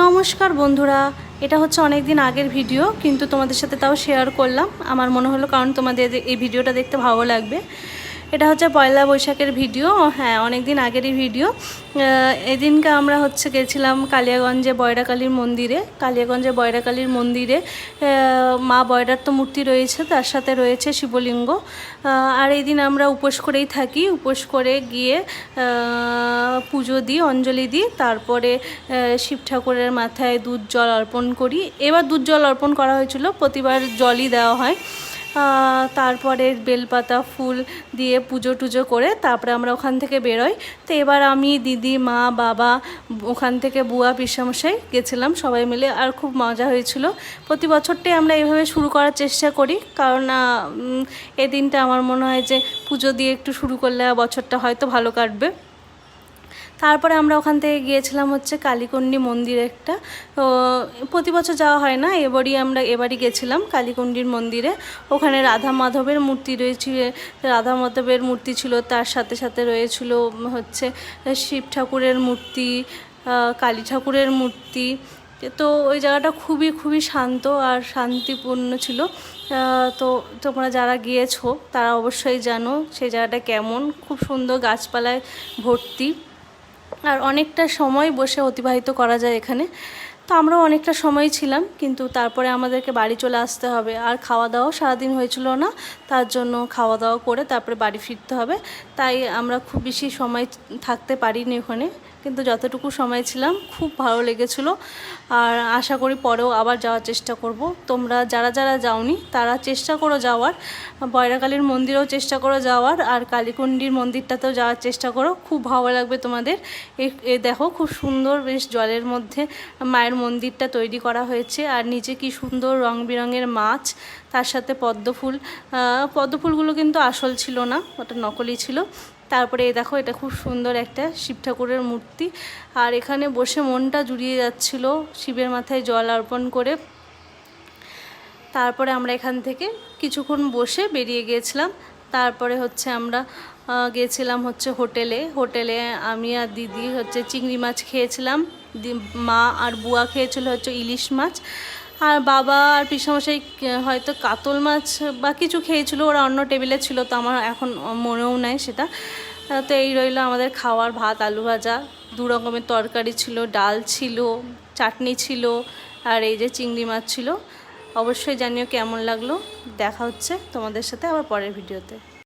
নমস্কার বন্ধুরা, এটা হচ্ছে অনেক দিন আগের ভিডিও, কিন্তু তোমাদের সাথে তাও শেয়ার করলাম। আমার মনে হলো কারণ তোমাদের এই ভিডিওটা দেখতে ভালো লাগবে। এটা হচ্ছে পয়লা বৈশাখের ভিডিও। হ্যাঁ, অনেক দিন আগেরই ভিডিও। এদিনকে আমরা গেছিলাম কালিয়াগঞ্জে বয়রাকালীর মন্দিরে। কালিয়াগঞ্জে বয়রাকালীর মন্দিরে মা বয়রার তো মূর্তি রয়েছে, তার সাথে রয়েছে শিবলিঙ্গ। আর এই দিন আমরা উপোস করেই থাকি। উপোস করে গিয়ে পুজো দিই, অঞ্জলি দিই, তারপরে শিব ঠাকুরের মাথায় দুধ জল অর্পণ করি। এবার দুধ জল অর্পণ করা হয়েছিল, প্রতিবার জলই দেওয়া হয়। তারপরে বেলপাতা ফুল দিয়ে পুজো টুজো করে তারপরে আমরা ওখান থেকে বেরোই। তো এবার আমি, দিদি, মা, বাবা, ওখান থেকে বুয়া, পিসামশাই গেছিলাম সবাই মিলে, আর খুব মজা হয়েছিল। প্রতি বছরটাই আমরা এইভাবে শুরু করার চেষ্টা করি, কারণ এই দিনটা আমার মনে হয় যে পুজো দিয়ে একটু শুরু করলে বছরটা হয়তো ভালো কাটবে। তারপরে আমরা ওখান থেকে গিয়েছিলাম কালীকুণ্ডী মন্দিরে। একটা প্রতি বছর যাওয়া হয় না, এবারই গেছিলাম কালীকুণ্ডীর মন্দিরে। ওখানে রাধা মাধবের মূর্তি রয়েছে, রাধা মাধবের মূর্তি ছিল, তার সাথে সাথে রয়েছিল শিব ঠাকুরের মূর্তি, কালী ঠাকুরের মূর্তি। তো ওই জায়গাটা খুবই খুবই শান্ত আর শান্তিপূর্ণ ছিল। তো তোমরা যারা গিয়েছো তারা অবশ্যই জানো সেই জায়গাটা কেমন। খুব সুন্দর, গাছপালায় ভর্তি, আর অনেকটা সময় বসে অতিবাহিত করা যায় এখানে। তো আমরাও অনেকটা সময় ছিলাম, কিন্তু তারপরে আমাদেরকে বাড়ি চলে আসতে হবে। আর খাওয়া দাওয়াও সারাদিন হয়েছিল না, তার জন্য খাওয়া দাওয়া করে তারপরে বাড়ি ফিরতে হবে। তাই আমরা খুব বেশি সময় থাকতে পারিনি ওখানে, কিন্তু যতটুকু সময় ছিলাম খুব ভালো লেগেছিল। আর আশা করি পরেও আবার যাওয়ার চেষ্টা করব। তোমরা যারা যারা যাওনি তারা চেষ্টা করো যাওয়ার, বয়রাকালীর মন্দিরেও চেষ্টা করো যাওয়ার, আর কালীকুণ্ডীর মন্দিরটাতেও যাওয়ার চেষ্টা করো, খুব ভালো লাগবে তোমাদের। এই দেখো, খুব সুন্দর বেশ জলের মধ্যে মায়ের মন্দিরটা তৈরি করা হয়েছে, আর নিচে কি সুন্দর রং বেরঙের মাছ, তার সাথে পদ্মফুলগুলো কিন্তু আসল ছিল না, ওটা নকলি ছিল। তারপরে এই দেখো, এটা খুব সুন্দর একটা শিব ঠাকুরের মূর্তি, আর এখানে বসে মনটা জুড়িয়ে যাচ্ছিল শিবের মাথায় জল অর্পণ করে। তারপরে আমরা এখান থেকে কিছুক্ষণ বসে বেরিয়ে গিয়েছিলাম। তারপরে আমরা গিয়েছিলাম হোটেলে। আমি আর দিদি চিংড়ি মাছ খেয়েছিলাম, মা আর বুয়া খেয়েছিল ইলিশ মাছ, আর বাবা আর পিসামশাই হয়তো কাতল মাছ বা কিছু খেয়েছিল, ওরা অন্য টেবিলে ছিল, তো আমার এখন মনেও নাই সেটা। তো এই রইল আমাদের খাওয়ার, ভাত, আলু ভাজা, 2 রকমের তরকারি ছিল, ডাল ছিল, চাটনি ছিল, আর এই যে চিংড়ি মাছ ছিল। অবশ্যই জানিও কেমন লাগলো। দেখা হচ্ছে তোমাদের সাথে আবার পরের ভিডিওতে।